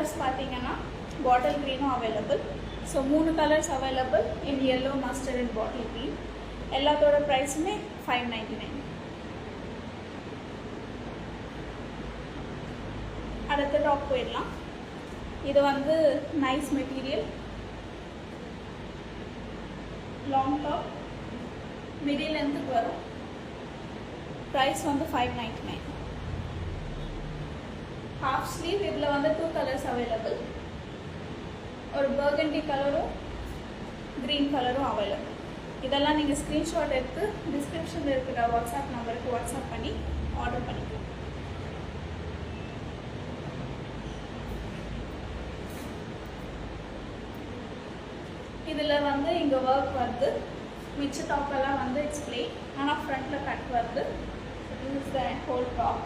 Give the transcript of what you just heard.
Colours பார்த்தீங்கன்னா bottle க்ரீனும் available. So 3 colours available in yellow, mustard and bottle green. எல்லாத்தோட ப்ரைஸுமே $599. அடுத்த டாப் போயிடலாம். இது வந்து nice material, long top, middle லென்த்துக்கு வரும். ப்ரைஸ் வந்து $599. Half sleeve. இதில் வந்து 2 கலர்ஸ் அவைலபிள். ஒரு பர்கண்டி கலரும் க்ரீன் கலரும் அவைலபிள். இதெல்லாம் நீங்கள் ஸ்க்ரீன்ஷாட் எடுத்து டிஸ்கிரிப்ஷனில் இருக்கிற வாட்ஸ்அப் நம்பருக்கு வாட்ஸ்அப் பண்ணி ஆர்டர் பண்ணிக்கலாம். இதில் வந்து இங்கே ஒர்க் வருது. மிச்ச டாப்பெல்லாம் வந்து இட்ஸ் பிளெயின், ஆனால் ஃப்ரண்ட்டில் கட் வருது. This is the whole top.